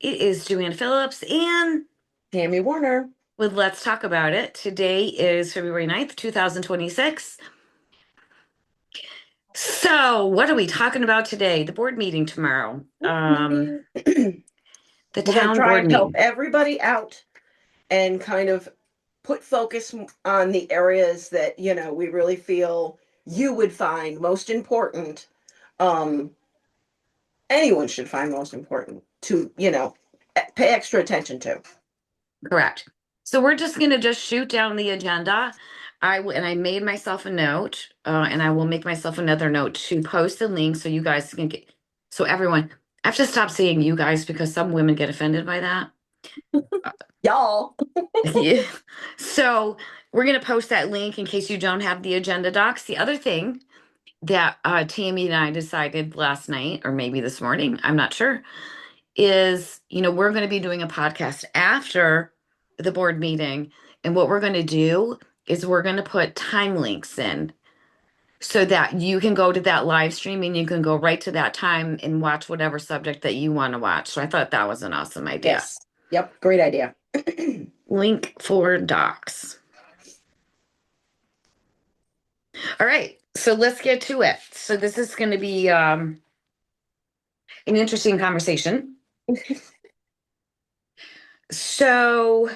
It is Joanne Phillips and Tammy Warner. with Let's Talk About It. Today is February 9th, 2026. So, what are we talking about today? The board meeting tomorrow. Meeting. The We're going to town try board and help meeting. everybody out and kind of put focus on the areas that, we really feel you would find most important. Um, Anyone should find most important to, pay extra attention to. Correct. So we're just going to just shoot down the agenda. And I made myself a note, and I will make myself another note to post the link so you guys can get. So everyone, I have to stop saying you guys because some women get offended by that. Y'all. Yeah. So we're going to post that link in case you don't have the agenda docs. The other thing that Tammy and I decided last night, or maybe this morning, I'm not sure, is we're going to be doing a podcast after the board meeting. And what we're going to do is we're going to put time links in so that you can go to that live stream and you can go right to that time and watch whatever subject that you want to watch. So I thought that was an awesome idea. Yes. Yep. Great idea. Link for docs. All right, so let's get to it. So this is going to be an interesting conversation. So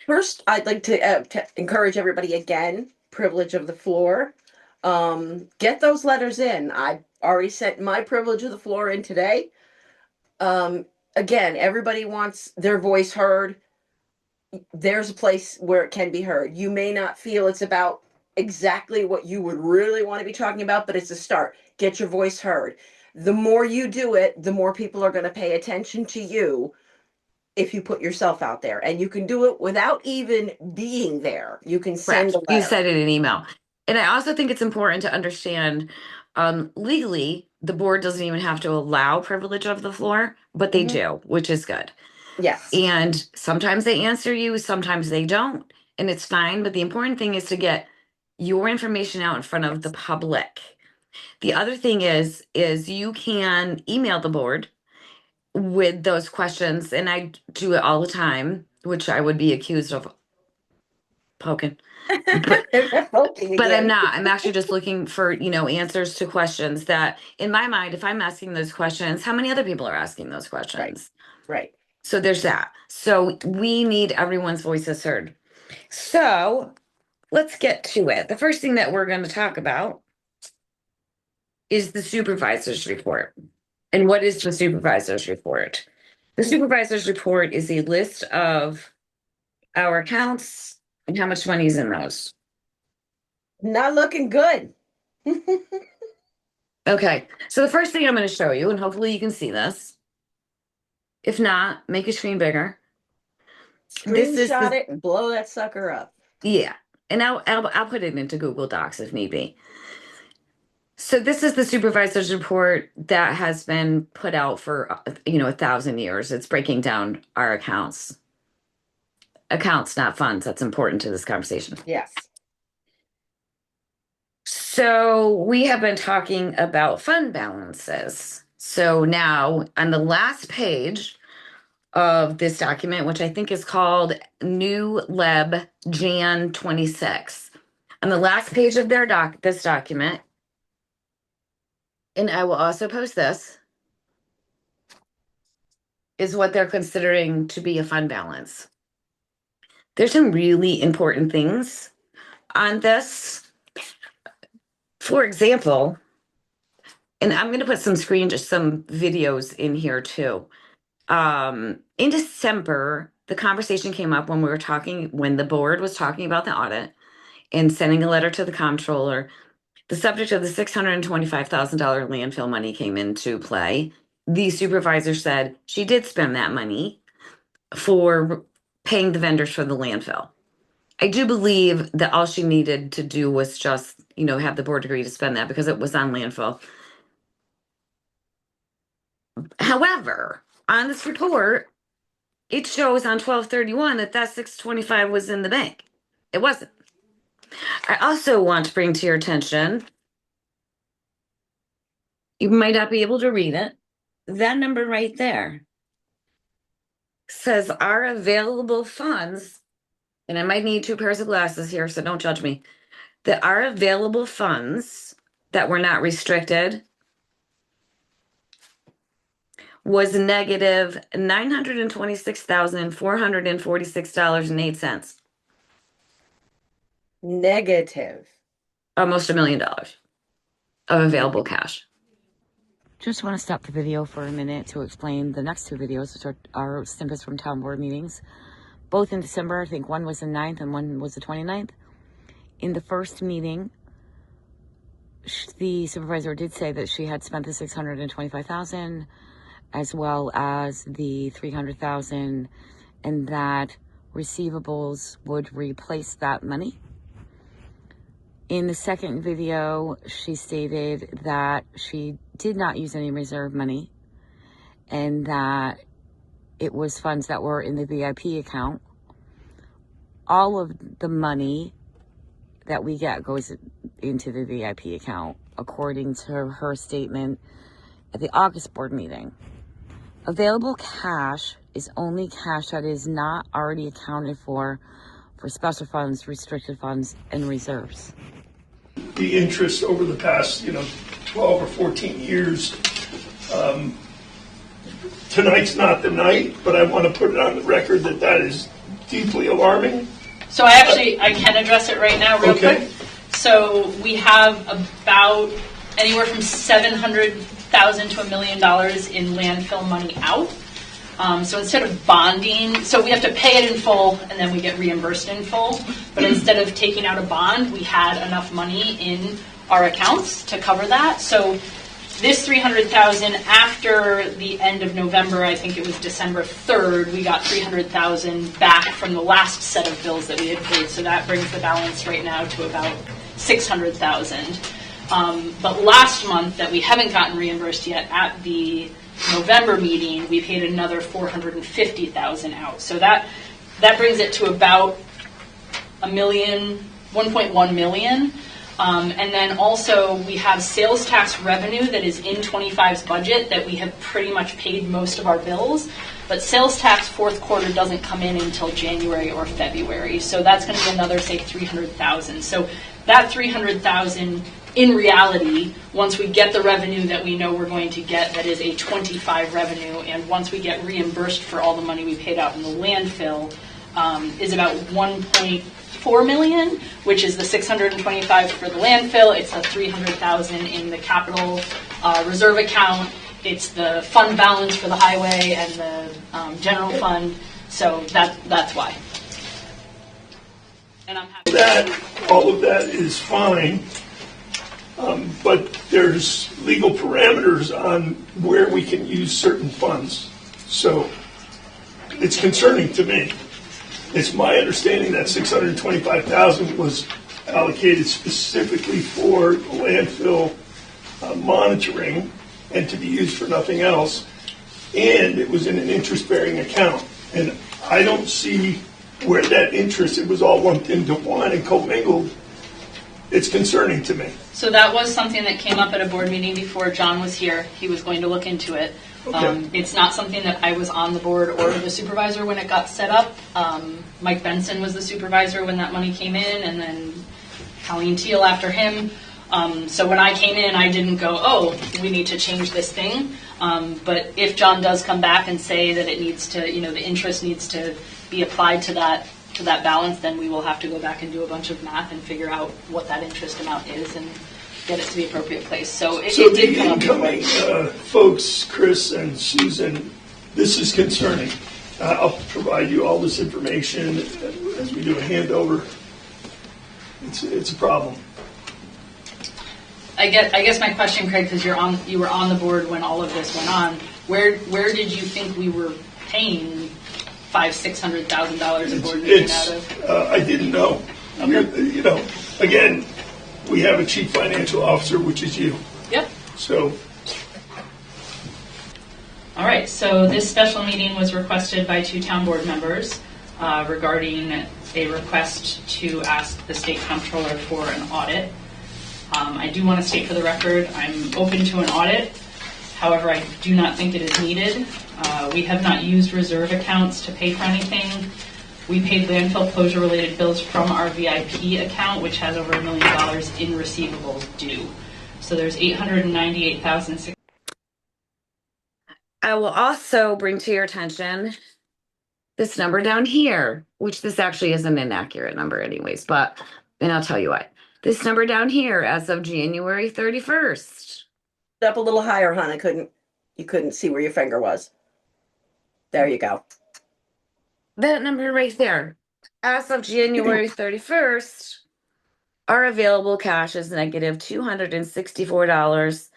First, I'd like to encourage everybody again, privilege of the floor. Get those letters in. I already sent my privilege of the floor in today. Again, everybody wants their voice heard. There's a place where it can be heard. You may not feel it's about exactly what you would really want to be talking about, but it's a start. Get your voice heard. The more you do it, the more people are going to pay attention to you if you put yourself out there. And you can do it without even being there. You can send correct, a you letter. said it in an email. And I also think it's important to understand legally, the board doesn't even have to allow privilege of the floor, but they Mhm. do, which is good. Yes. And sometimes they answer you, sometimes they don't, and it's fine. But the important thing is to get your information out in front of the public. The other thing is you can email the board with those questions, and I do it all the time, which I would be accused of poking. But Voting but I'm again. not. I'm actually just looking for, answers to questions that in my mind, if I'm asking those questions, how many other people are asking those Right. questions? Right. So there's that. So we need everyone's voices heard. So let's get to it. The first thing that we're going to talk about is the supervisor's report. And what is the supervisor's report? The supervisor's report is a list of our accounts and how much money is in those. Not looking good. Okay, so the first thing I'm going to show you, and hopefully you can see this. If not, make your screen bigger. This is Screenshot the, it and blow that sucker up. yeah, and I'll put it into Google Docs if need be. So this is the supervisor's report that has been put out for 1,000 years. It's breaking down our accounts, not funds. That's important to this conversation. Yes. So we have been talking about fund balances. So now on the last page of this document, which I think is called New Leb Jan 26, on the last page of this document, and I will also post this, is what they're considering to be a fund balance. There's some really important things on this. For example, and I'm going to put just some videos in here too. In December, the conversation came up when the board was talking about the audit and sending a letter to the comptroller. The subject of the $625,000 landfill money came into play. The supervisor said she did spend that money for paying the vendors for the landfill. I do believe that all she needed to do was just, have the board agree to spend that because it was on landfill. However, on this report, it shows on 12/31 that 625 was in the bank. It wasn't. I also want to bring to your attention, you might not be able to read it, that number right there says our available funds, and I might need two pairs of glasses here, so don't judge me, that our available funds that were not restricted was negative $926,446.08. Negative. Almost $1 million of available cash. Just want to stop the video for a minute to explain the next two videos, which are snippets from town board meetings, both in December. I think one was the 9th and one was the 29th. In the first meeting, the supervisor did say that she had spent the $625,000 as well as the $300,000, and that receivables would replace that money. In the second video, she stated that she did not use any reserve money and that it was funds that were in the VIP account. All of the money that we get goes into the VIP account, according to her statement at the August board meeting. Available cash is only cash that is not already accounted for special funds, restricted funds, and reserves. The interest over the past, 12 or 14 years. Tonight's not the night, but I want to put it on the record that is deeply alarming. So I can address it right now real quick. So we have about anywhere from $700,000 to $1 million in landfill money out. So instead of bonding, so we have to pay it in full and then we get reimbursed in full. But instead of taking out a bond, we had enough money in our accounts to cover that. So this $300,000 after the end of November, I think it was December 3rd, we got $300,000 back from the last set of bills that we had paid. So that brings the balance right now to about $600,000. But last month that we haven't gotten reimbursed yet, at the November meeting, we paid another $450,000 out. So that brings it to about $1.1 million. And then also we have sales tax revenue that is in 25's budget that we have pretty much paid most of our bills. But sales tax fourth quarter doesn't come in until January or February. So that's going to be another, say, $300,000. So that $300,000, in reality, once we get the revenue that we know we're going to get, that is a 25 revenue, and once we get reimbursed for all the money we paid out in the landfill, is about $1.4 million, which is the 625 for the landfill. It's the 300,000 in the capital reserve account. It's the fund balance for the highway and the general fund. So that's why. And I'm happy. All of that is fine, but there's legal parameters on where we can use certain funds. So it's concerning to me. It's my understanding that $625,000 was allocated specifically for landfill monitoring and to be used for nothing else, and it was in an interest-bearing account. And I don't see where that interest, it was all lumped into one and commingled. It's concerning to me. So that was something that came up at a board meeting before John was here. He was going to look into it. Okay. It's not something that I was on the board or the supervisor when it got set up. Mike Benson was the supervisor when that money came in, and then Colleen Teal after him. So when I came in, I didn't go, oh, we need to change this thing. But if John does come back and say that it needs to, the interest needs to be applied to that balance, then we will have to go back and do a bunch of math and figure out what that interest amount is and get it to the appropriate place. So it did come up. Incoming folks, Chris and Susan, this is concerning. I'll provide you all this information as we do a handover. It's a problem. I guess my question, Craig, because you were on the board when all of this went on. Where did you think we were paying $500,000-$600,000 a board meeting out of? I didn't know. Okay. Again, we have a chief financial officer, which is you. Yep. So. All right. So this special meeting was requested by two town board members regarding a request to ask the state comptroller for an audit. I do want to state for the record, I'm open to an audit. However, I do not think it is needed. We have not used reserve accounts to pay for anything. We paid landfill closure related bills from our VIP account, which has over $1 million in receivables due. So there's $898,000. I will also bring to your attention this number down here, which this actually is an inaccurate number anyways, and I'll tell you what. This number down here as of January 31st. Up a little higher, hon. You couldn't see where your finger was. There you go. That number right there. As of January 31st, our available cash is negative $264,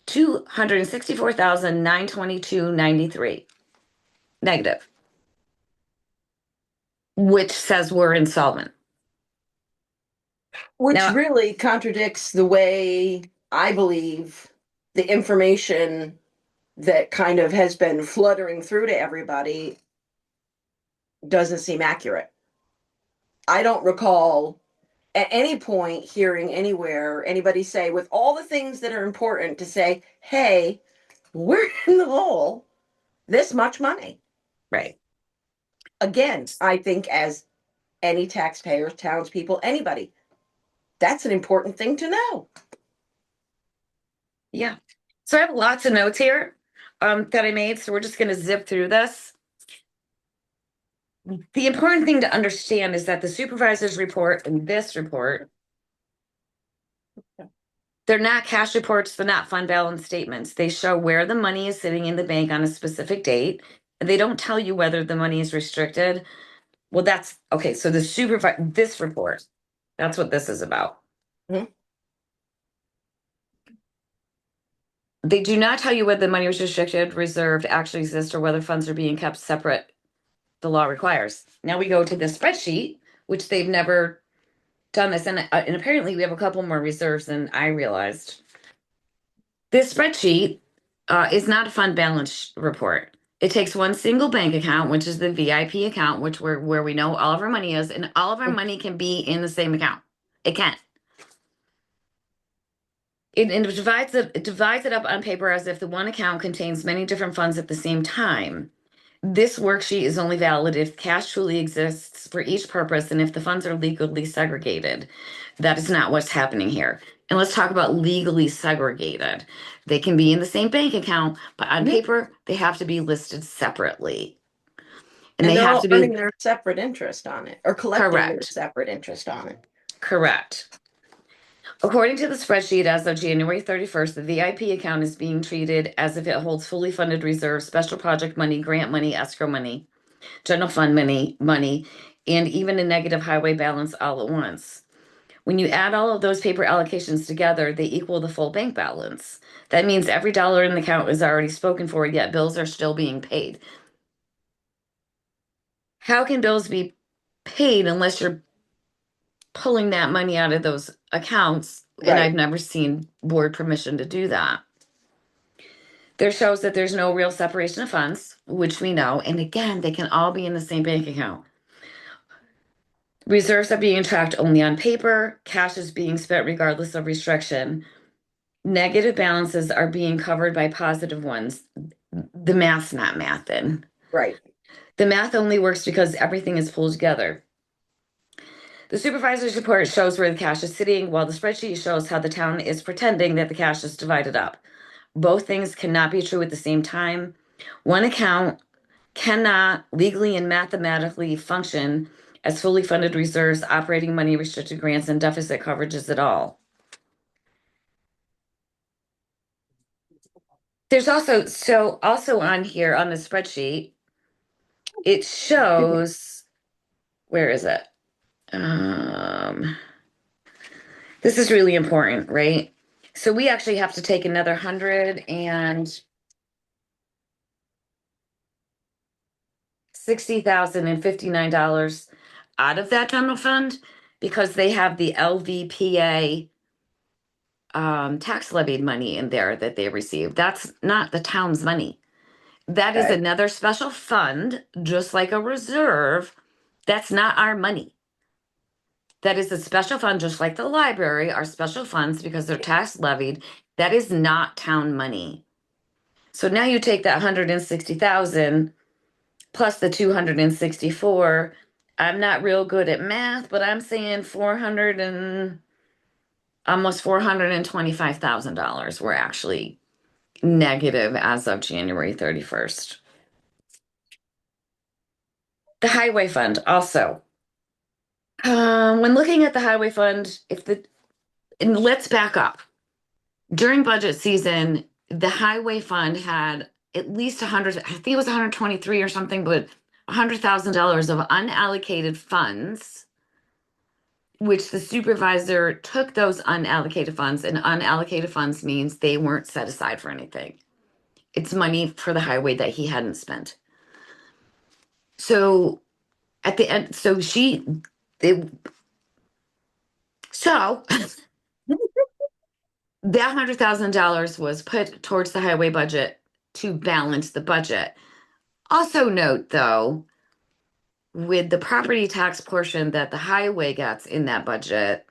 $264,922.93. Negative. Which says we're insolvent. Which Now- really contradicts the way I believe the information that kind of has been fluttering through to everybody doesn't seem accurate. I don't recall at any point hearing anywhere anybody say, with all the things that are important, to say, hey, we're in the hole this much money. Right. Again, I think as any taxpayer, townspeople, anybody, that's an important thing to know. Yeah. So I have lots of notes here that I made. So we're just going to zip through this. The important thing to understand is that the supervisor's report and this report, they're not cash reports, they're not fund balance statements. They show where the money is sitting in the bank on a specific date. And they don't tell you whether the money is restricted. Well, that's okay. So this report, that's what this is about. Mhm. They do not tell you whether the money was restricted, reserved, actually exists, or whether funds are being kept separate. The law requires. Now we go to the spreadsheet, which they've never done this, and apparently we have a couple more reserves than I realized. This spreadsheet is not a fund balance report. It takes one single bank account, which is the VIP account, where we know all of our money is, and all of our money can be in the same account. It can. It divides it up on paper as if the one account contains many different funds at the same time. This worksheet is only valid if cash truly exists for each purpose and if the funds are legally segregated. That is not what's happening here. And let's talk about legally segregated. They can be in the same bank account, but on paper, they have to be listed separately. And they they're have all to earning be their separate interest on it, or collecting their correct. separate interest on it. Correct. According to the spreadsheet, as of January 31st, the VIP account is being treated as if it holds fully funded reserves, special project money, grant money, escrow money, general fund money, and even a negative highway balance all at once. When you add all of those paper allocations together, they equal the full bank balance. That means every dollar in the account is already spoken for, yet bills are still being paid. How can bills be paid unless you're pulling that money out of those accounts? And Right. I've never seen board permission to do that. There shows that there's no real separation of funds, which we know. And again, they can all be in the same bank account. Reserves are being tracked only on paper. Cash is being spent regardless of restriction. Negative balances are being covered by positive ones. The math's not mathin'. Right. The math only works because everything is pulled together. The supervisor's report shows where the cash is sitting, while the spreadsheet shows how the town is pretending that the cash is divided up. Both things cannot be true at the same time. One account cannot legally and mathematically function as fully funded reserves, operating money, restricted grants, and deficit coverages at all. There's also on here on the spreadsheet, it shows, where is it? This is really important, right? So we actually have to take another $160,059 out of that general fund because they have the LVPA tax levied money in there that they receive. That's not the town's money. That is Okay. another special fund, just like a reserve. That's not our money. That is a special fund, just like the library are special funds because they're tax levied. That is not town money. So now you take that 160,000 plus the 264. I'm not real good at math, but I'm saying 400 and almost $425,000 were actually negative as of January 31st. The highway fund also. When looking at the highway fund, and let's back up. During budget season, the highway fund had at least 100, I think it was 123 or something, but $100,000 of unallocated funds, which the supervisor took those unallocated funds, and unallocated funds means they weren't set aside for anything. It's money for the highway that he hadn't spent. So at the end, so that $100,000 was put towards the highway budget to balance the budget. Also note though, with the property tax portion that the highway gets in that budget,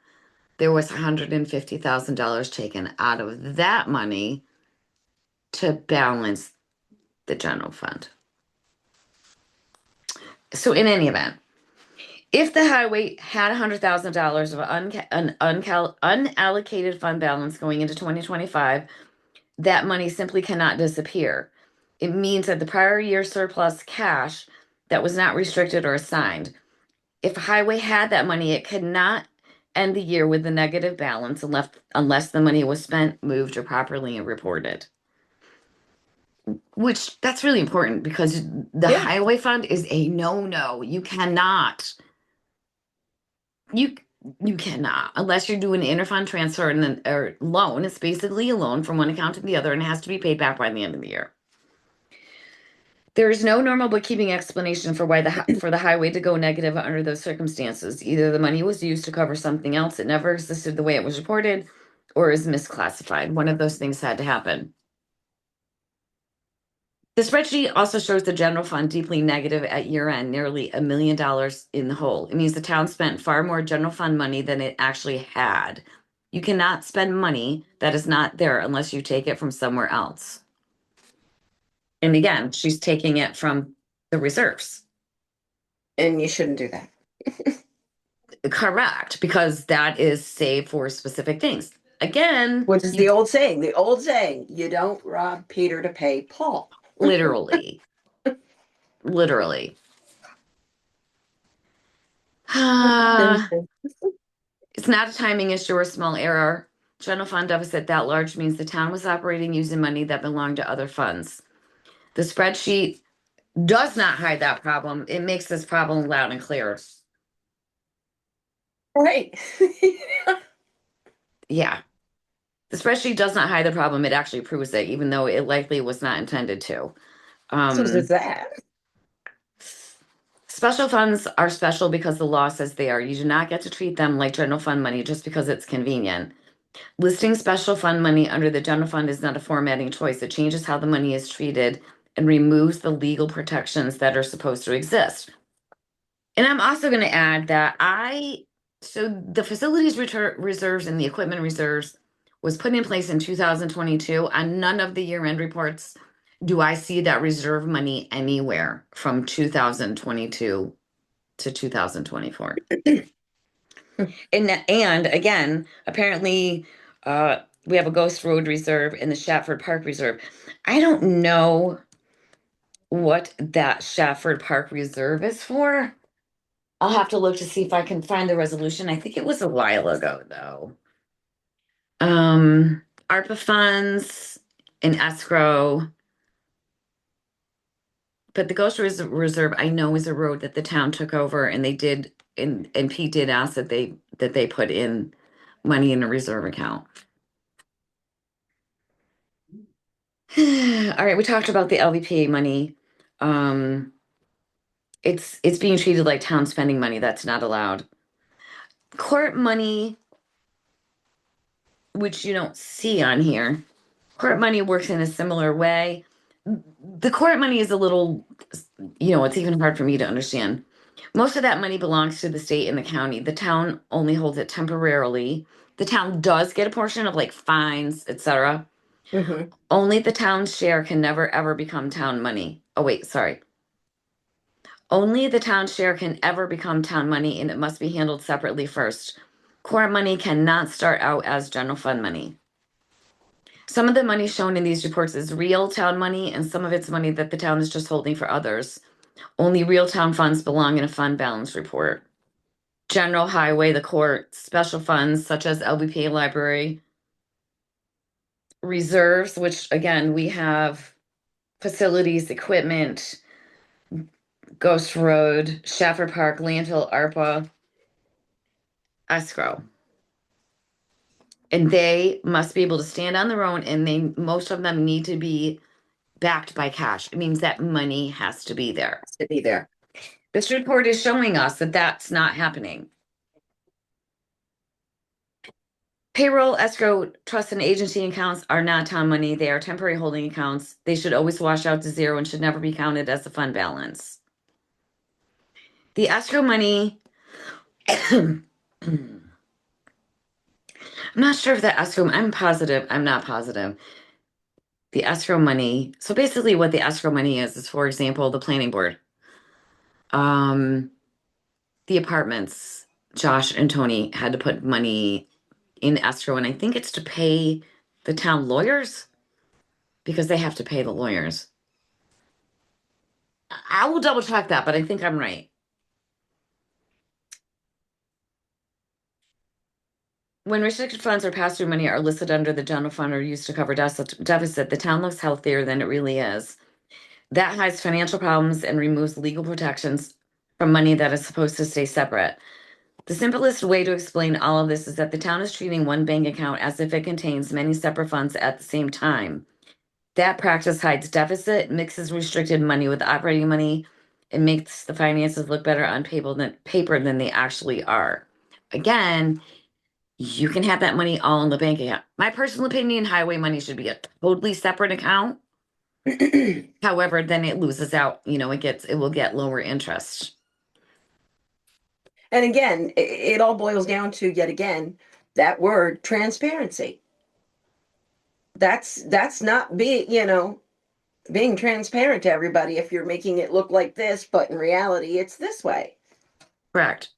there was $150,000 taken out of that money to balance the general fund. So in any event, if the highway had $100,000 of unallocated fund balance going into 2025, that money simply cannot disappear. It means that the prior year surplus cash that was not restricted or assigned. If a highway had that money, it could not end the year with a negative balance unless the money was spent, moved, or properly reported. Which that's really important because the Yeah. highway fund is a no-no. You cannot. You cannot unless you're doing an interfund transfer and then or loan. It's basically a loan from one account to the other, and it has to be paid back by the end of the year. There is no normal bookkeeping explanation for why for the highway to go negative under those circumstances. Either the money was used to cover something else that never existed the way it was reported, or is misclassified. One of those things had to happen. The spreadsheet also shows the general fund deeply negative at year end, nearly $1 million in the hole. It means the town spent far more general fund money than it actually had. You cannot spend money that is not there unless you take it from somewhere else. And again, she's taking it from the reserves. And you shouldn't do that. Correct, because that is saved for specific things. Again, Which is the old saying, you don't rob Peter to pay Paul. literally. Literally. It's not a timing issue or a small error. General fund deficit that large means the town was operating using money that belonged to other funds. The spreadsheet does not hide that problem. It makes this problem loud and clear. Right. Yeah. The spreadsheet does not hide the problem. It actually proves it, even though it likely was not intended to. So there's that. Special funds are special because the law says they are. You do not get to treat them like general fund money just because it's convenient. Listing special fund money under the general fund is not a formatting choice. It changes how the money is treated and removes the legal protections that are supposed to exist. And I'm also going to add that so the facilities reserves and the equipment reserves was put in place in 2022. On none of the year-end reports do I see that reserve money anywhere from 2022 to 2024. And again, apparently we have a Ghost Road Reserve and the Shafford Park Reserve. I don't know what that Shafford Park Reserve is for. I'll have to look to see if I can find the resolution. I think it was a while ago though. ARPA funds and escrow. But the Ghost Reserve, I know, is a road that the town took over, and they did, and Pete did ask that they put in money in a reserve account. All right, we talked about the LVPA money. It's being treated like town spending money. That's not allowed. Court money, which you don't see on here. Court money works in a similar way. The court money is a little, it's even hard for me to understand. Most of that money belongs to the state and the county. The town only holds it temporarily. The town does get a portion of like fines, etc. Mhm. Only the town's share can never ever become town money. Oh, wait, sorry. Only the town's share can ever become town money, and it must be handled separately first. Core money cannot start out as general fund money. Some of the money shown in these reports is real town money, and some of it's money that the town is just holding for others. Only real town funds belong in a fund balance report. General highway, the court, special funds such as LVPA library, reserves, which again, we have facilities, equipment, Ghost Road, Shafford Park, landfill, ARPA, escrow. And they must be able to stand on their own, and most of them need to be backed by cash. It means that money has to be there. To be there. This report is showing us that that's not happening. Payroll, escrow, trust, and agency accounts are not town money. They are temporary holding accounts. They should always wash out to zero and should never be counted as a fund balance. The escrow money, I'm not sure if the escrow, I'm positive, I'm not positive. The escrow money, so basically what the escrow money is, for example, the planning board. The apartments, Josh and Tony had to put money in escrow, and I think it's to pay the town lawyers because they have to pay the lawyers. I will double check that, but I think I'm right. When restricted funds or pass-through money are listed under the general fund or used to cover deficit, the town looks healthier than it really is. That hides financial problems and removes legal protections from money that is supposed to stay separate. The simplest way to explain all of this is that the town is treating one bank account as if it contains many separate funds at the same time. That practice hides deficit, mixes restricted money with operating money, and makes the finances look better on paper than they actually are. Again, you can have that money all in the bank account. My personal opinion, highway money should be a totally separate account. However, then it loses out, it will get lower interest. And again, it all boils down to, yet again, that word transparency. That's not being transparent to everybody if you're making it look like this, but in reality it's this way. Correct.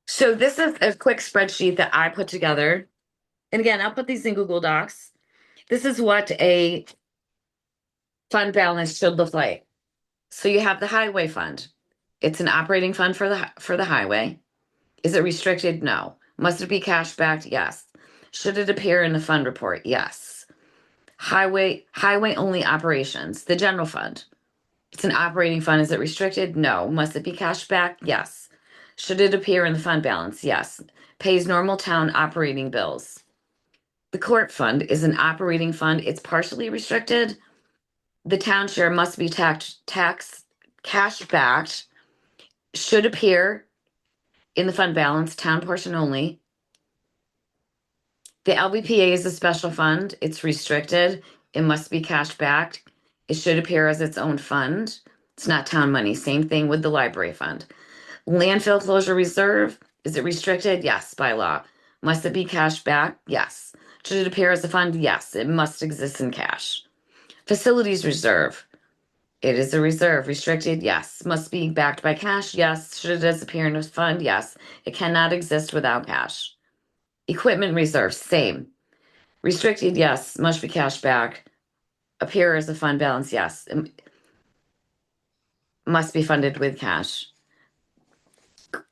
So this is a quick spreadsheet that I put together. And again, I'll put these in Google Docs. This is what a fund balance should look like. So you have the highway fund. It's an operating fund for the highway. Is it restricted? No. Must it be cash backed? Yes. Should it appear in the fund report? Yes. Highway only operations, the general fund. It's an operating fund. Is it restricted? No. Must it be cash backed? Yes. Should it appear in the fund balance? Yes. Pays normal town operating bills. The court fund is an operating fund. It's partially restricted. The town share must be tax cash backed. Should appear in the fund balance, town portion only. The LVPA is a special fund. It's restricted. It must be cash backed. It should appear as its own fund. It's not town money. Same thing with the library fund. Landfill closure reserve, is it restricted? Yes, by law. Must it be cash back? Yes. Should it appear as a fund? Yes, it must exist in cash. Facilities reserve, it is a reserve. Restricted? Yes. Must be backed by cash? Yes. Should it appear in a fund? Yes. It cannot exist without cash. Equipment reserve, same. Restricted? Yes. Must be cash back. Appear as a fund balance? Yes. Must be funded with cash.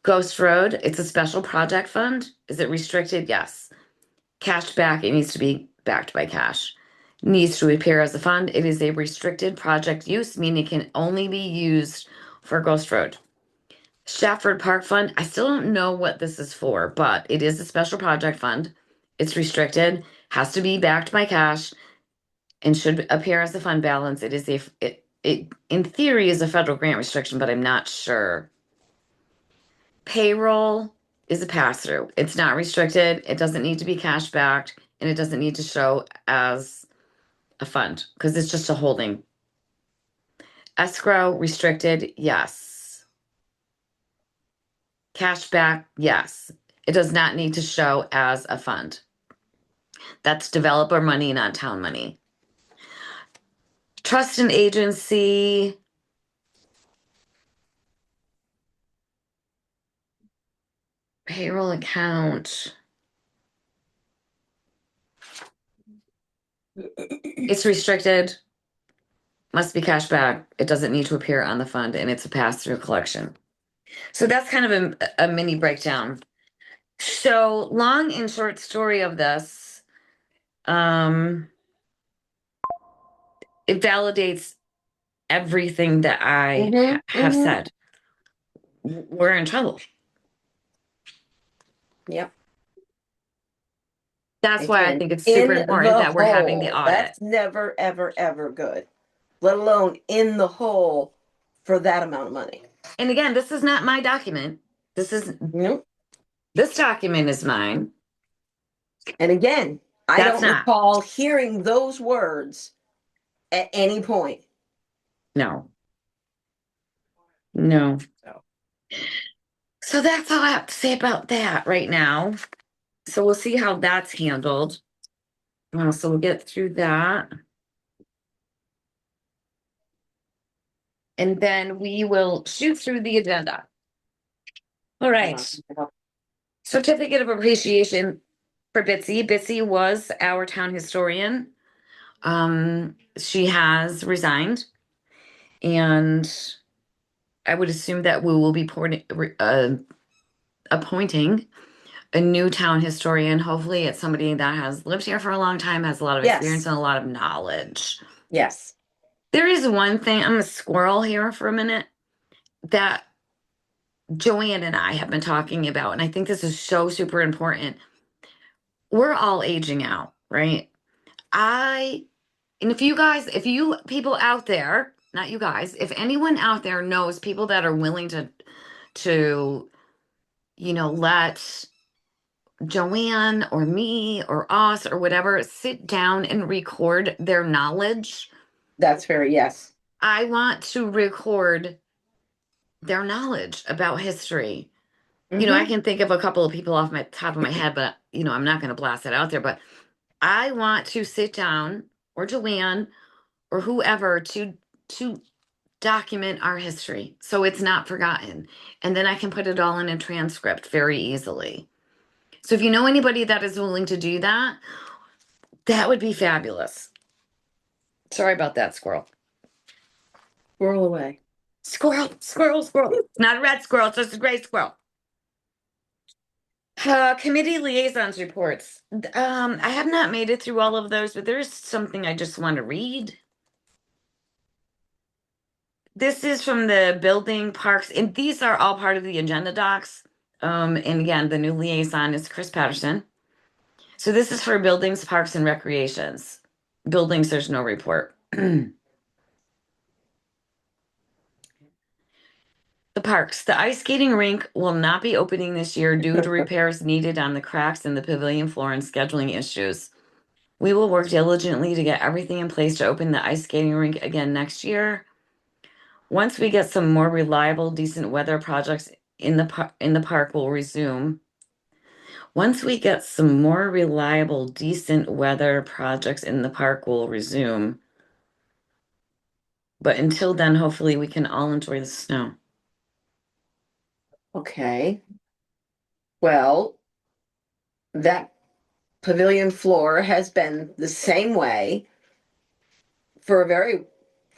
Ghost Road, it's a special project fund. Is it restricted? Yes. Cash back, it needs to be backed by cash. Needs to appear as a fund. It is a restricted project use, meaning it can only be used for Ghost Road. Shafford Park Fund, I still don't know what this is for, but it is a special project fund. It's restricted, has to be backed by cash, and should appear as a fund balance. It is it in theory is a federal grant restriction, but I'm not sure. Payroll is a pass-through. It's not restricted. It doesn't need to be cash backed, and it doesn't need to show as a fund because it's just a holding. Escrow restricted, yes. Cash back, yes. It does not need to show as a fund. That's developer money, not town money. Trust and agency. Payroll account. It's restricted. Must be cash back. It doesn't need to appear on the fund, and it's a pass-through collection. So that's kind of a mini breakdown. So long and short story of this, it validates everything that I have said. We're in trouble. Yep. That's why I think it's super important that we're having the audit. That's never, ever, ever good. Let alone in the hole for that amount of money. And again, this is not my document. Nope. This document is mine. And again, I That's don't not. recall hearing those words at any point. No. No. So that's all I have to say about that right now. So we'll see how that's handled. So we'll get through that. And then we will shoot through the agenda. All right. Certificate of appreciation for Bitsy. Bitsy was our town historian. She has resigned. And I would assume that we will be appointing a new town historian. Hopefully it's somebody that has lived here for a long time, has a lot of experience and a lot of knowledge. Yes. There is one thing, I'm a squirrel here for a minute, that Joanne and I have been talking about, and I think this is so super important. We're all aging out, right? And if you people out there, not you guys, if anyone out there knows people that are willing to let Joanne or me or us or whatever sit down and record their knowledge. That's very, yes. I want to record their knowledge about history. I can think of a couple of people off my top of my head, but I'm not going to blast it out there. But I want to sit down, or Joanne or whoever, to document our history so it's not forgotten. And then I can put it all in a transcript very easily. So if you know anybody that is willing to do that, that would be fabulous. Sorry about that, squirrel. Squirrel away. Squirrel. It's not a red squirrel, it's just a gray squirrel. Committee liaisons reports. I have not made it through all of those, but there's something I just want to read. This is from the building, parks, and these are all part of the agenda docs. And again, the new liaison is Chris Patterson. So this is for buildings, parks, and recreations. Buildings, there's no report. The parks. The ice skating rink will not be opening this year due to repairs needed on the cracks in the pavilion floor and scheduling issues. We will work diligently to get everything in place to open the ice skating rink again next year. Once we get some more reliable, decent weather projects in the park, we'll resume. Once we get some more reliable, decent weather projects in the park, we'll resume. But until then, hopefully we can all enjoy the snow. Okay. Well, that pavilion floor has been the same way for a very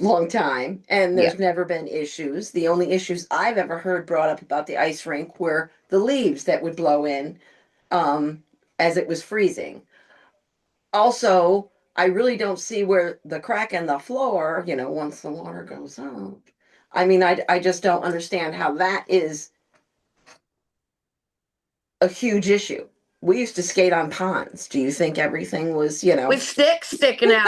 long time, and there's never been issues. The only issues I've ever heard brought up about the ice rink were the leaves that would blow in as it was freezing. Also, I really don't see where the crack in the floor, once the water goes out. I mean, I just don't understand how that is a huge issue. We used to skate on ponds. Do you think everything was, with sticks sticking out?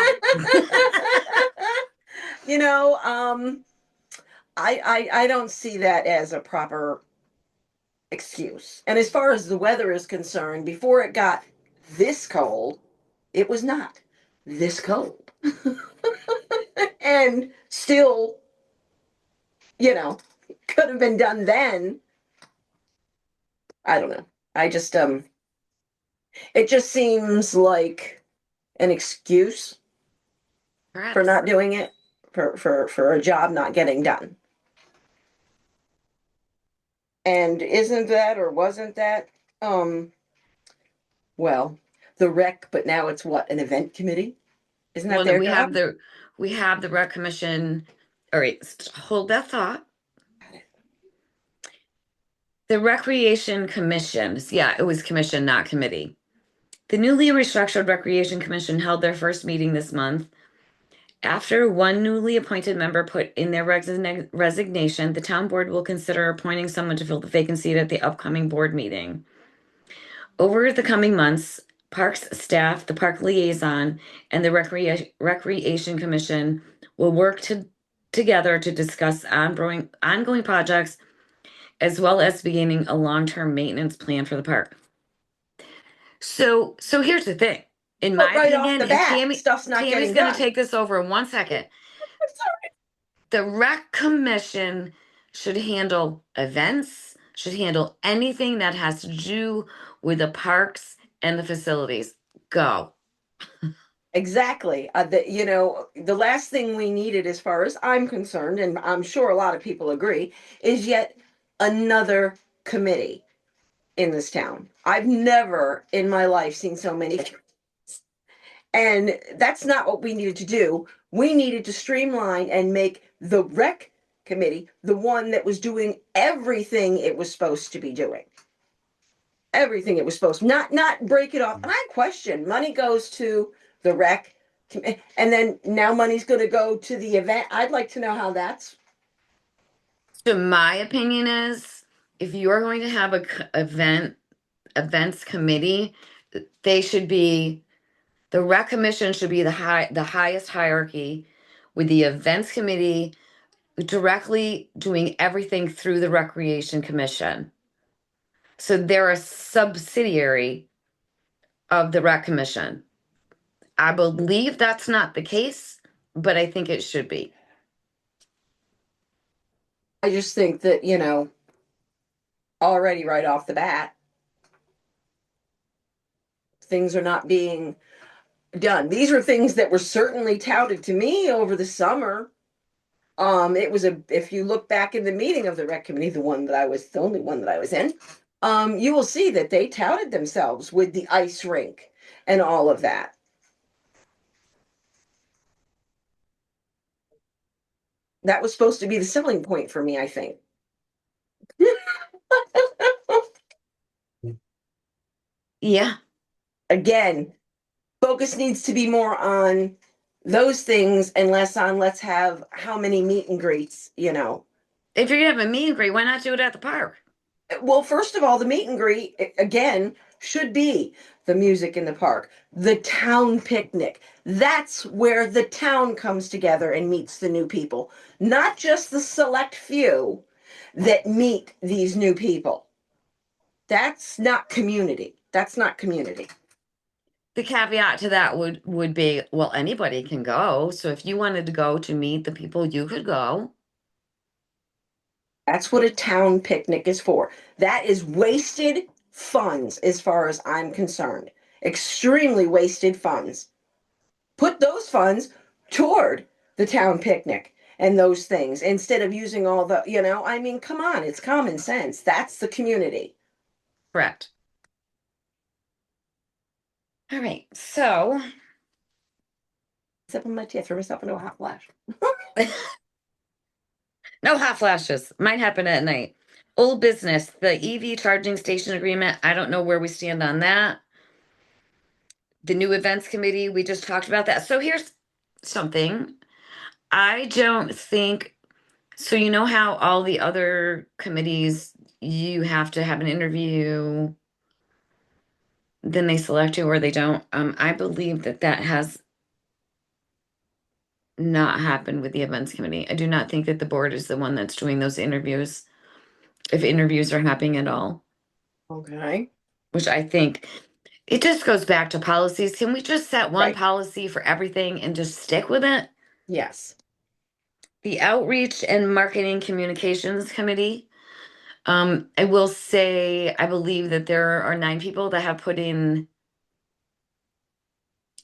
I don't see that as a proper excuse. And as far as the weather is concerned, before it got this cold, it was not this cold. And still, could have been done then. I don't know. I just It just seems like an excuse for Perhaps. not doing it, for a job not getting done. And isn't that, or wasn't that, um, well, the rec, but now it's what, an event committee? Isn't that Well, no, their job? we have the rec commission. All right, hold that thought. The Recreation Commission, yeah, it was commission, not committee. The newly restructured Recreation Commission held their first meeting this month. After one newly appointed member put in their resignation, the town board will consider appointing someone to fill the vacancy at the upcoming board meeting. Over the coming months, parks staff, the park liaison, and the Recreation Commission will work together to discuss ongoing projects as well as beginning a long-term maintenance plan for the park. So here's the thing. In But my right off opinion, the and bat, stuff's not Tammy's getting going to done. take this over in 1 second. The rec commission should handle events, should handle anything that has to do with the parks and the facilities. Go. Exactly. The last thing we needed, as far as I'm concerned, and I'm sure a lot of people agree, is yet another committee in this town. I've never in my life seen so many. And that's not what we needed to do. We needed to streamline and make the rec committee the one that was doing everything it was supposed to be doing. Everything it was supposed to, not break it off. And I question, money goes to the rec, and then now money's going to go to the event. I'd like to know how that's. So my opinion is if you are going to have events committee, they should be the rec commission should be the highest hierarchy with the events committee directly doing everything through the recreation commission. So they're a subsidiary of the rec commission. I believe that's not the case, but I think it should be. I just think that, already right off the bat, things are not being done. These are things that were certainly touted to me over the summer. It was if you look back in the meeting of the rec committee, the only one that I was in, you will see that they touted themselves with the ice rink and all of that. That was supposed to be the selling point for me, I think. Yeah. Again, focus needs to be more on those things and less on let's have how many meet and greets. If you're gonna have a meet and greet, why not do it at the park? Well, first of all, the meet and greet again should be the music in the park, the town picnic. That's where the town comes together and meets the new people, not just the select few that meet these new people. That's not community. That's not community. The caveat to that would be, well, anybody can go. So if you wanted to go to meet the people, you could go. That's what a town picnic is for. That is wasted funds, as far as I'm concerned. Extremely wasted funds. Put those funds toward the town picnic and those things instead of using all the, come on, it's common sense. That's the community. Correct. All right. So Sip on my tea, I threw myself into a hot flash. no hot flashes. Might happen at night. Old business, the EV charging station agreement. I don't know where we stand on that. The new events committee, we just talked about that. So here's something. I don't think so. You know how all the other committees, you have to have an interview, then they select you or they don't. I believe that has not happened with the events committee. I do not think that the board is the one that's doing those interviews, if interviews are happening at all, Okay. which I think it just goes back to policies. Can we just set one Right. policy for everything and just stick with it? Yes. The Outreach and Marketing Communications Committee. I will say, I believe that there are 9 people that have put in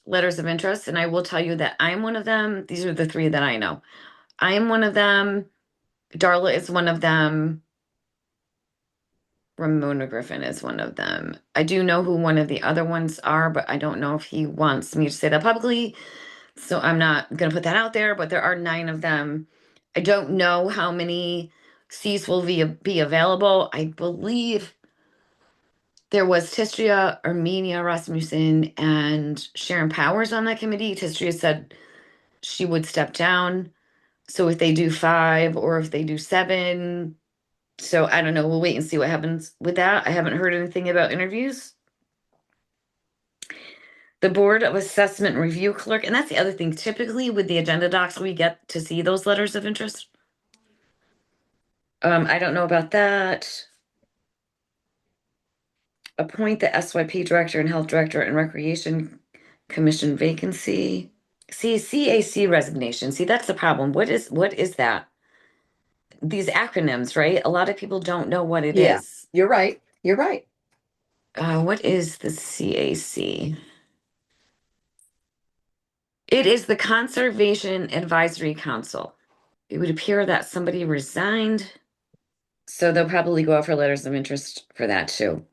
letters of interest, and I will tell you that I'm one of them. These are the three that I know. I am one of them. Darla is one of them. Ramona Griffin is one of them. I do know who one of the other ones are, but I don't know if he wants me to say that publicly. So I'm not going to put that out there, but there are 9 of them. I don't know how many seats will be available. I believe there was Tistria, Armenia Rasmussen, and Sharon Powers on that committee. Tistria said she would step down. So if they do 5 or if they do 7, so I don't know. We'll wait and see what happens with that. I haven't heard anything about interviews. The Board of Assessment Review Clerk, and that's the other thing. Typically with the agenda docs, we get to see those letters of interest. I don't know about that. Appoint the SYP Director and Health Director and Recreation Commission vacancy. See, CAC resignation. See, that's the problem. What is that? These acronyms, right? A lot of people don't know what it Yeah. is. You're right. You're right. What is the CAC? It is the Conservation Advisory Council. It would appear that somebody resigned, so they'll probably go out for letters of interest for that too.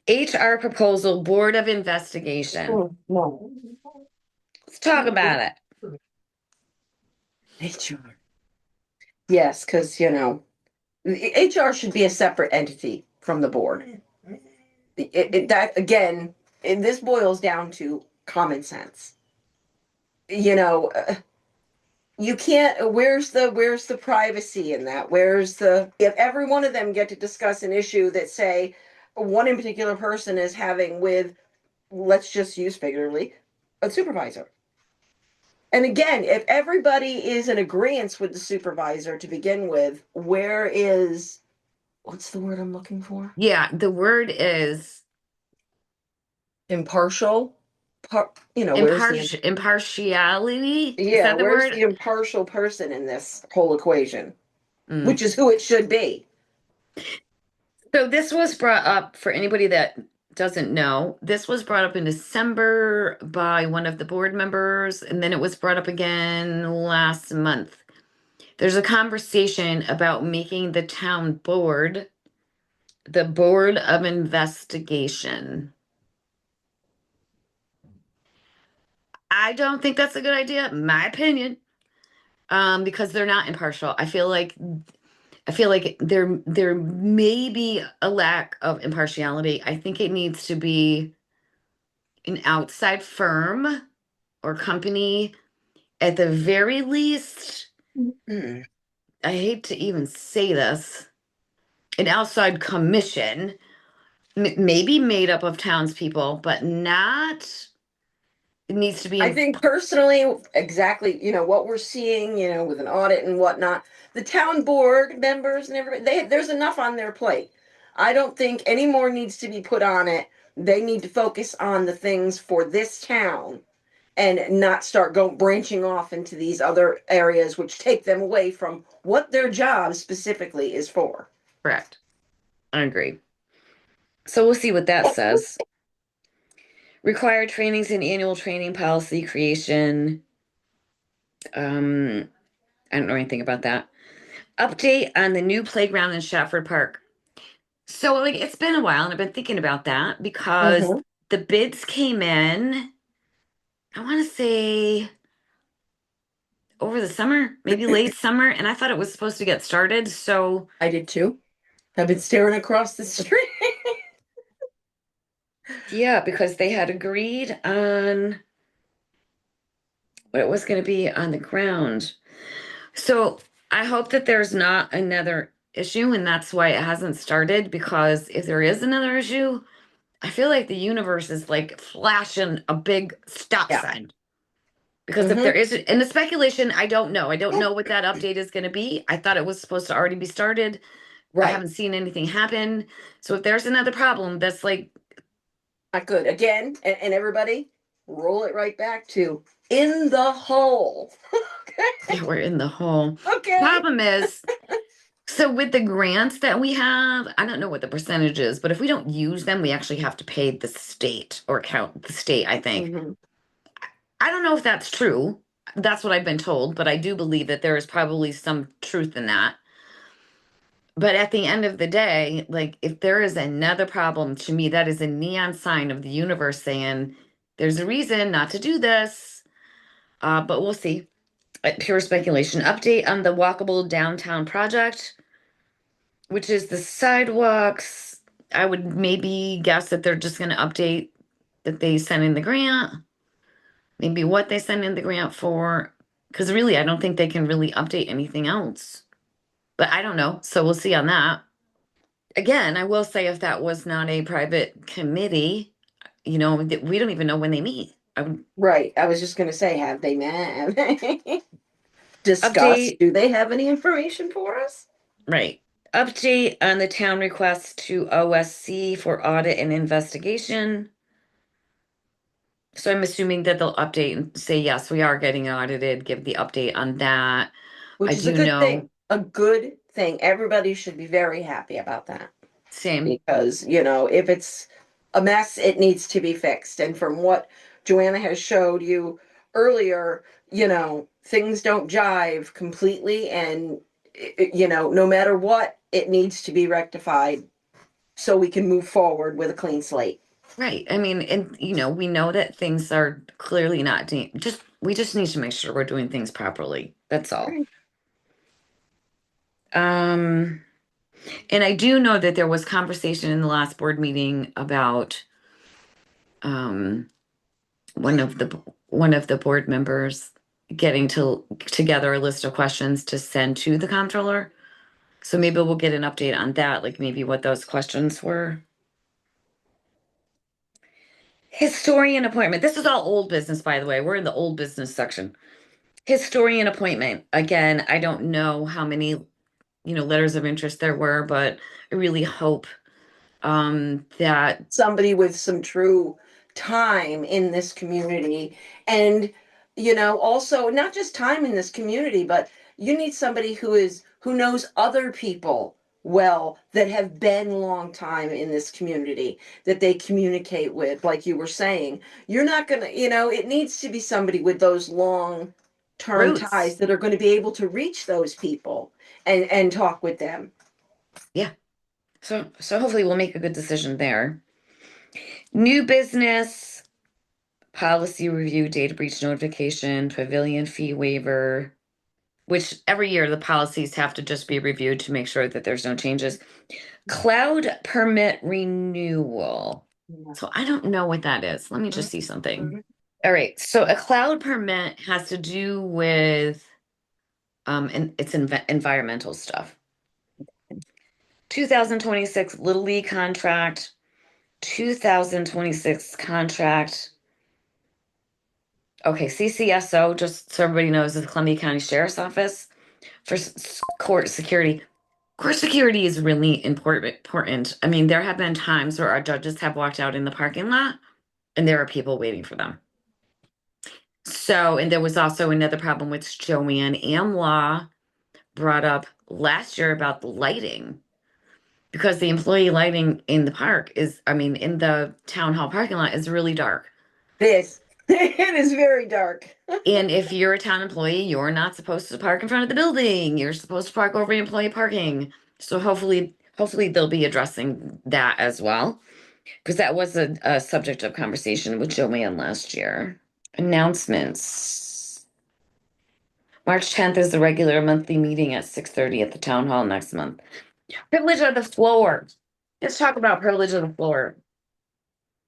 HR proposal, Board of Investigation. No. Let's talk about it. HR. Yes, because HR should be a separate entity from the board. That again, this boils down to common sense. You can't. Where's the privacy in that? If every one of them get to discuss an issue that say one in particular person is having with, let's just use figuratively, a supervisor. And again, if everybody is in agreement with the supervisor to begin with, what's the word I'm looking for? Yeah, the word is Impartial. Where's impartiality. Is yeah, that the where's word? the impartial person in this whole equation? Mm. Which is who it should be. So this was brought up for anybody that doesn't know. This was brought up in December by one of the board members, and then it was brought up again last month. There's a conversation about making the town board the Board of Investigation. I don't think that's a good idea, my opinion, because they're not impartial. I feel like there may be a lack of impartiality. I think it needs to be an outside firm or company at the very least. Hmm. I hate to even say this, an outside commission, maybe made up of townspeople, but not. It needs to be. I think personally, exactly, what we're seeing, with an audit and whatnot, the town board members and everybody, there's enough on their plate. I don't think any more needs to be put on it. They need to focus on the things for this town and not start branching off into these other areas which take them away from what their job specifically is for. Correct. I agree. So we'll see what that says. Required trainings and annual training policy creation. I don't know anything about that. Update on the new playground in Shafford Park. So like it's been a while and I've been thinking about that because the bids came in, I want to say over the summer, maybe late summer, and I thought it was supposed to get started. So I did too. I've been staring across the street. yeah, because they had agreed on what it was going to be on the ground. So I hope that there's not another issue and that's why it hasn't started, because if there is another issue, I feel like the universe is like flashing a big stop sign. Because if there is, and the speculation, I don't know. I don't know what that update is going to be. I thought it was supposed to already be started. I haven't seen anything happen. So if there's another problem, that's like not good. Again, and everybody, roll it right back to in the hole. yeah, we're in the hole. Okay. Problem is, so with the grants that we have, I don't know what the percentage is, but if we don't use them, we actually have to pay the state or count the state, I think. I don't know if that's true. That's what I've been told, but I do believe that there is probably some truth in that. But at the end of the day, like if there is another problem, to me, that is a neon sign of the universe saying there's a reason not to do this. But we'll see. Pure speculation. Update on the walkable downtown project, which is the sidewalks. I would maybe guess that they're just going to update that they sent in the grant, maybe what they sent in the grant for. Because really, I don't think they can really update anything else. But I don't know. So we'll see on that. Again, I will say if that was not a private committee, we don't even know when they meet. I would Right. I was just going to say, have they met? Discuss. update, Do they have any information for us? right. Update on the town request to OSC for audit and investigation. So I'm assuming that they'll update and say, yes, we are getting audited, give the update on that. I Which is a do good thing. know, A good thing. Everybody should be very happy about that. same, Because, if it's a mess, it needs to be fixed. And from what Joanna has showed you earlier, things don't jive completely. And, no matter what, it needs to be rectified so we can move forward with a clean slate. right. I mean, and we know that things are clearly not we just need to make sure we're doing things properly. That's all. Right. Um, and I do know that there was conversation in the last board meeting about um one of the board members getting together a list of questions to send to the comptroller. So maybe we'll get an update on that, like maybe what those questions were. Historian appointment. This is all old business, by the way. We're in the old business section. Historian appointment. Again, I don't know how many, letters of interest there were, but I really hope that Somebody with some true time in this community. And, also not just time in this community, but you need somebody who knows other people well that have been long time in this community that they communicate with, like you were saying. You're not gonna, it needs to be somebody with those long term ties roots. that are going to be able to reach those people and talk with them. Yeah. So hopefully we'll make a good decision there. New business, policy review, data breach notification, pavilion fee waiver, which every year the policies have to just be reviewed to make sure that there's no changes. Cloud permit renewal. So I don't know what that is. Let me just see something. All right. So a cloud permit has to do with and it's environmental stuff. 2026 Little League contract, 2026 contract. Okay, CCSO, just so everybody knows, is the Columbia County Sheriff's Office for court security. Court security is really important. I mean, there have been times where our judges have walked out in the parking lot and there are people waiting for them. So, and there was also another problem which Joanne Amlaw brought up last year about the lighting. Because the employee lighting in the park in the town hall parking lot is really dark. This it is very dark. And if you're a town employee, you're not supposed to park in front of the building. You're supposed to park over employee parking. So hopefully they'll be addressing that as well. Because that was a subject of conversation with Joanne last year. Announcements. March 10th is the regular monthly meeting at 6:30 at the town hall next month. Privilege of the floor. Let's talk about privilege of the floor.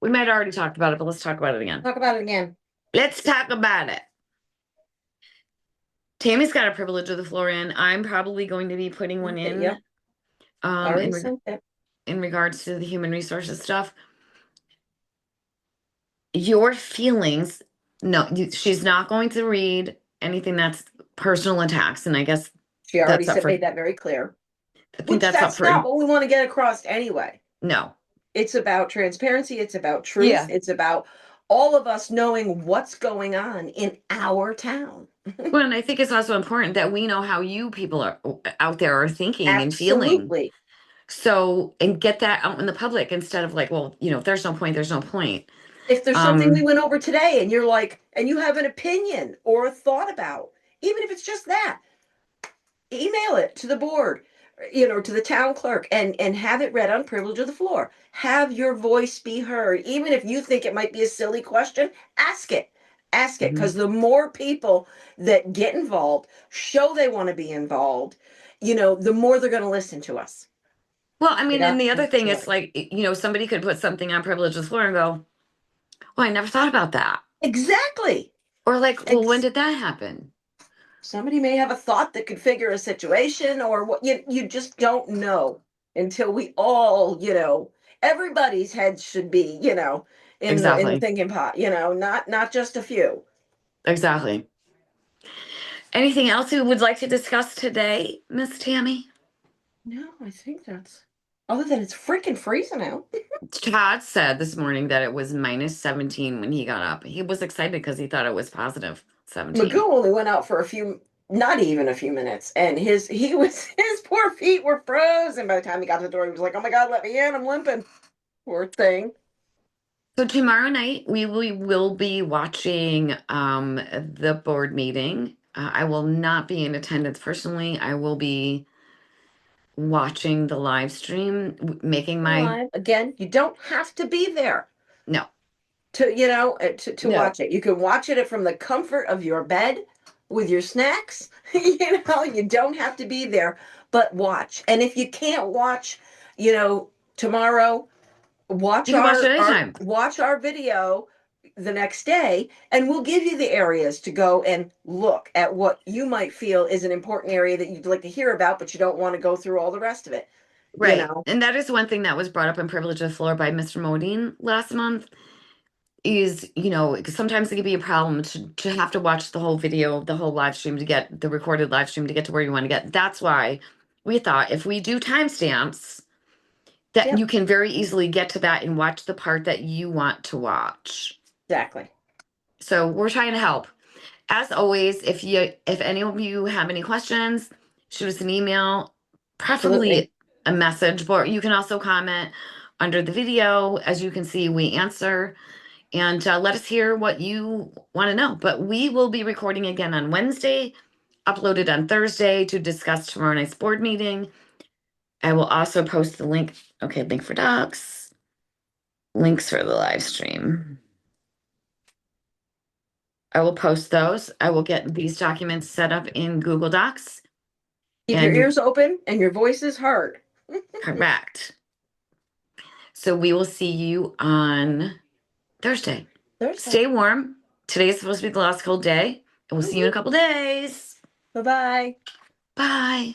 We might have already talked about it, but let's talk about it again. Talk about it again. Let's talk about it. Tammy's got a privilege of the floor in. I'm probably going to be putting one in. Yep. Already In, sent it. in regards to the human resources stuff. Your feelings. No, she's not going to read anything that's personal attacks, and I guess She already that's up for. made that very clear. I think Which that's up that's for. not what we want to get across anyway. No. It's about transparency. It's about truth. Yeah. It's about all of us knowing what's going on in our town. Well, and I think it's also important that we know how you people are out there are thinking and feeling. Absolutely. So, and get that out in the public instead of like, well, if there's no point, there's no point. If there's something we went over today and you're like, and you have an opinion or a thought about, even if it's just that, email it to the board, to the town clerk, and have it read on privilege of the floor. Have your voice be heard. Even if you think it might be a silly question, ask it. Ask it, because the more people that get involved, show they want to be involved, the more they're going to listen to us. Well, I mean, Yeah, and the other thing is right. like, somebody could put something on privilege of the floor and go, well, I never thought about that. Exactly. Or like, well, when did that happen? Somebody may have a thought that could figure a situation, or what you just don't know until we all, everybody's head should be, in the Exactly. thinking pot, not just a few. Exactly. Anything else you would like to discuss today, Miss Tammy? No, I think that's, other than it's freaking freezing out. Todd said this morning that it was minus 17 when he got up. He was excited because he thought it was positive 17. Magoo only went out for a few, not even a few minutes, and his poor feet were frozen by the time he got to the door. He was like, "Oh my God, let me in! I'm limping." Poor thing. So tomorrow night we will be watching the board meeting. I will not be in attendance personally. I will be watching the live stream, making my Live again. You don't have to be there no. to No. watch it. You can watch it from the comfort of your bed with your snacks. You don't have to be there, but watch. And if you can't watch, tomorrow, watch You can watch it our anytime. watch our video the next day, and we'll give you the areas to go and look at what you might feel is an important area that you'd like to hear about, but you don't want to go through all the rest of it. Right. And that is one thing that was brought up in Privilege of the Floor by Mr. Modine last month is, 'cause sometimes it can be a problem to have to watch the whole video, the whole live stream to get the recorded live stream to get to where you want to get. That's why we thought if we do timestamps, that Yep, you can very easily get to that and watch the part that you want to watch. exactly. So we're trying to help. As always, if any of you have any questions, shoot us an email, Absolutely. preferably a message, but you can also comment under the video. As you can see, we answer and let us hear what you want to know. But we will be recording again on Wednesday, uploaded on Thursday to discuss tomorrow night's board meeting. I will also post the link. Okay, link for docs, links for the live stream. I will post those. I will get these documents set up in Google Docs. Keep your And ears open and your voices heard. correct. So we will see you on Thursday. Thursday. Stay warm. Today is supposed to be the last cold day. And we'll see you in a couple days. Bye-bye. Bye.